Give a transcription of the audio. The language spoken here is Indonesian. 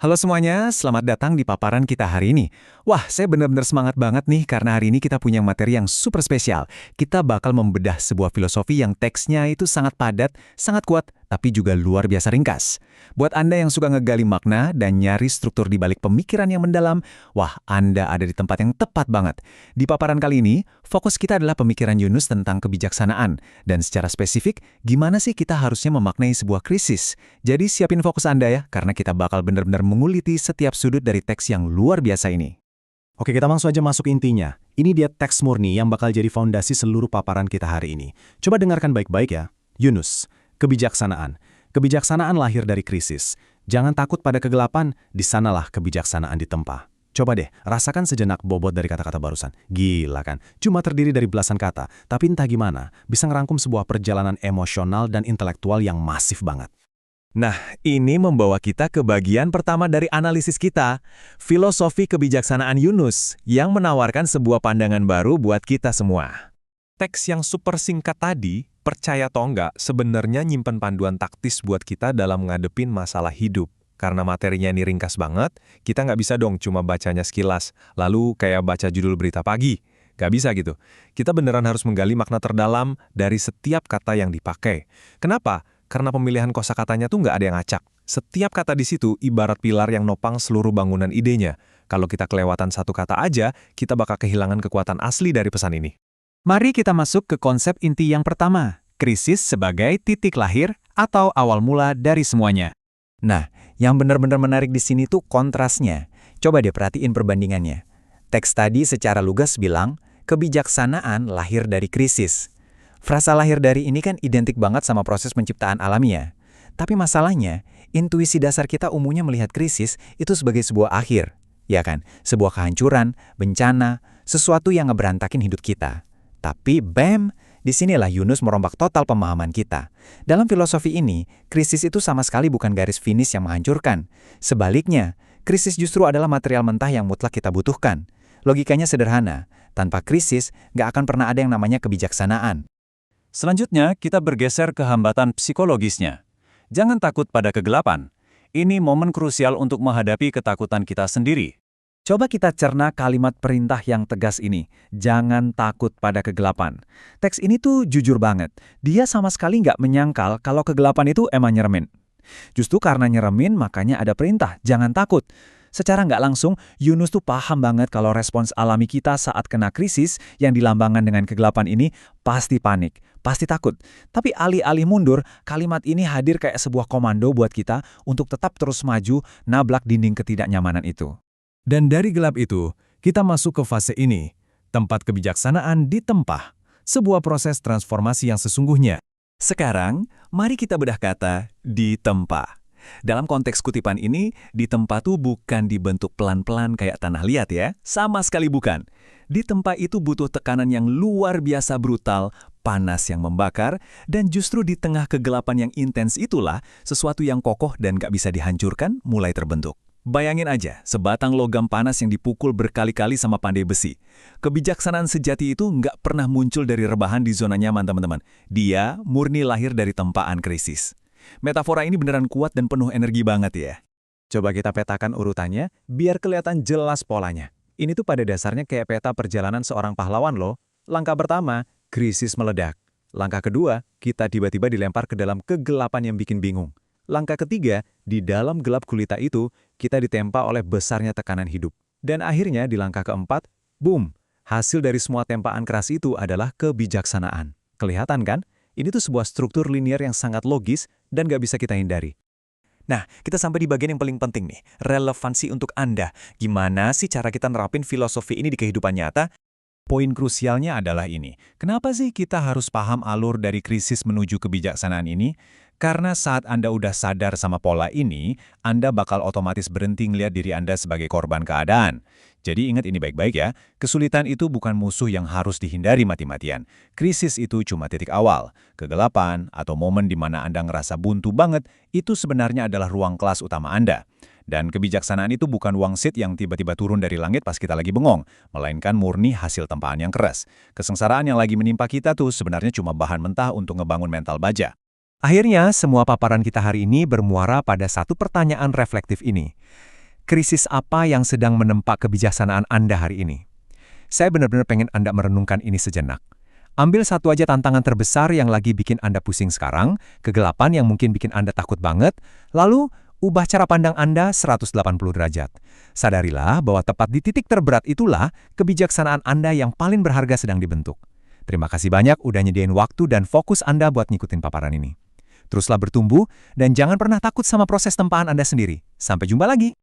Halo semuanya, selamat datang di paparan kita hari ini. Wah, saya benar-benar semangat banget nih karena hari ini kita punya materi yang super spesial. Kita bakal membedah sebuah filosofi yang teksnya itu sangat padat, sangat kuat, tapi juga luar biasa ringkas. Buat Anda yang suka ngegali makna dan nyari struktur di balik pemikiran yang mendalam, wah, Anda ada di tempat yang tepat banget. Di paparan kali ini, fokus kita adalah pemikiran Yunus tentang kebijaksanaan. Dan secara spesifik, gimana sih kita harusnya memaknai sebuah krisis? Jadi siapin fokus Anda ya, karena kita bakal benar-benar menguliti setiap sudut dari teks yang luar biasa ini. Oke, kita langsung aja masuk intinya. Ini dia teks murni yang bakal jadi fondasi seluruh paparan kita hari ini. Coba dengarkan baik-baik ya. Yunus, kebijaksanaan. Kebijaksanaan lahir dari krisis. Jangan takut pada kegelapan, di sanalah kebijaksanaan ditempa. Coba deh, rasakan sejenak bobot dari kata-kata barusan. Gila kan? Cuma terdiri dari belasan kata, tapi entah gimana, bisa ngerangkum sebuah perjalanan emosional dan intelektual yang masif banget. Nah, ini membawa kita ke bagian pertama dari analisis kita, filosofi kebijaksanaan Yunus, yang menawarkan sebuah pandangan baru buat kita semua. Teks yang super singkat tadi, percaya atau enggak, sebenarnya nyimpen panduan taktis buat kita dalam ngadepin masalah hidup. Karena materinya ini ringkas banget, kita nggak bisa dong cuma bacanya sekilas, lalu kayak baca judul berita pagi. Nggak bisa gitu. Kita beneran harus menggali makna terdalam dari setiap kata yang dipakai. Kenapa? Karena pemilihan kosakatanya tuh nggak ada yang acak. Setiap kata di situ ibarat pilar yang nopang seluruh bangunan idenya. Kalau kita kelewatan satu kata aja, kita bakal kehilangan kekuatan asli dari pesan ini. Mari kita masuk ke konsep inti yang pertama, krisis sebagai titik lahir atau awal mula dari semuanya. Nah, yang benar-benar menarik di sini tuh kontrasnya. Coba deh perhatiin perbandingannya. Teks tadi secara lugas bilang, kebijaksanaan lahir dari krisis. Frasa lahir dari ini kan identik banget sama proses penciptaan alamiah. Tapi masalahnya, intuisi dasar kita umumnya melihat krisis itu sebagai sebuah akhir. Ya kan? Sebuah kehancuran, bencana, sesuatu yang ngeberantakin hidup kita. Tapi bam, disinilah Yunus merombak total pemahaman kita. Dalam filosofi ini, krisis itu sama sekali bukan garis finish yang menghancurkan. Sebaliknya, krisis justru adalah material mentah yang mutlak kita butuhkan. Logikanya sederhana, tanpa krisis, nggak akan pernah ada yang namanya kebijaksanaan. Selanjutnya, kita bergeser ke hambatan psikologisnya. Jangan takut pada kegelapan. Ini momen krusial untuk menghadapi ketakutan kita sendiri. Coba kita cerna kalimat perintah yang tegas ini. Jangan takut pada kegelapan. Teks ini tuh jujur banget. Dia sama sekali nggak menyangkal kalau kegelapan itu emang nyeremin. Justru karena nyeremin, makanya ada perintah, jangan takut. Secara nggak langsung, Yunus tuh paham banget kalau respons alami kita saat kena krisis yang dilambangkan dengan kegelapan ini pasti panik, pasti takut. Tapi alih-alih mundur, kalimat ini hadir kayak sebuah komando buat kita untuk tetap terus maju nablak dinding ketidaknyamanan itu. Dan dari gelap itu, kita masuk ke fase ini, tempat kebijaksanaan ditempa, sebuah proses transformasi yang sesungguhnya. Sekarang, mari kita bedah kata ditempa. Dalam konteks kutipan ini, ditempa tuh bukan dibentuk pelan-pelan kayak tanah liat ya. Sama sekali bukan. Ditempa itu butuh tekanan yang luar biasa brutal, panas yang membakar, dan justru di tengah kegelapan yang intens itulah, sesuatu yang kokoh dan gak bisa dihancurkan mulai terbentuk. Bayangin aja, sebatang logam panas yang dipukul berkali-kali sama pandai besi. Kebijaksanaan sejati itu nggak pernah muncul dari rebahan di zona nyaman, teman-teman. Dia murni lahir dari tempaan krisis. Metafora ini beneran kuat dan penuh energi banget ya. Coba kita petakan urutannya, biar kelihatan jelas polanya. Ini tuh pada dasarnya kayak peta perjalanan seorang pahlawan loh. Langkah pertama, krisis meledak. Langkah kedua, kita tiba-tiba dilempar ke dalam kegelapan yang bikin bingung. Langkah ketiga, di dalam gelap gulita itu, kita ditempa oleh besarnya tekanan hidup. Dan akhirnya di langkah keempat, boom! Hasil dari semua tempaan keras itu adalah kebijaksanaan. Kelihatan kan? Ini tuh sebuah struktur linier yang sangat logis dan gak bisa kita hindari. Nah, kita sampai di bagian yang paling penting nih, relevansi untuk Anda. Gimana sih cara kita nerapin filosofi ini di kehidupan nyata? Poin krusialnya adalah ini. Kenapa sih kita harus paham alur dari krisis menuju kebijaksanaan ini? Karena saat Anda udah sadar sama pola ini, Anda bakal otomatis berhenti ngelihat diri Anda sebagai korban keadaan. Jadi ingat ini baik-baik ya, kesulitan itu bukan musuh yang harus dihindari mati-matian. Krisis itu cuma titik awal. Kegelapan atau momen di mana Anda ngerasa buntu banget, itu sebenarnya adalah ruang kelas utama Anda. Dan kebijaksanaan itu bukan wangsit yang tiba-tiba turun dari langit pas kita lagi bengong, melainkan murni hasil tempaan yang keras. Kesengsaraan yang lagi menimpa kita tuh sebenarnya cuma bahan mentah untuk ngebangun mental baja. Akhirnya, semua paparan kita hari ini bermuara pada satu pertanyaan reflektif ini. krisis apa yang sedang menempa kebijaksanaan Anda hari ini? Saya benar-benar pengen Anda merenungkan ini sejenak. Ambil satu aja tantangan terbesar yang lagi bikin Anda pusing sekarang, kegelapan yang mungkin bikin Anda takut banget, lalu ubah cara pandang Anda 180 derajat. Sadarilah bahwa tepat di titik terberat itulah kebijaksanaan Anda yang paling berharga sedang dibentuk. Terima kasih banyak udah nyediain waktu dan fokus Anda buat ngikutin paparan ini. Teruslah bertumbuh dan jangan pernah takut sama proses tempaan Anda sendiri. Sampai jumpa lagi.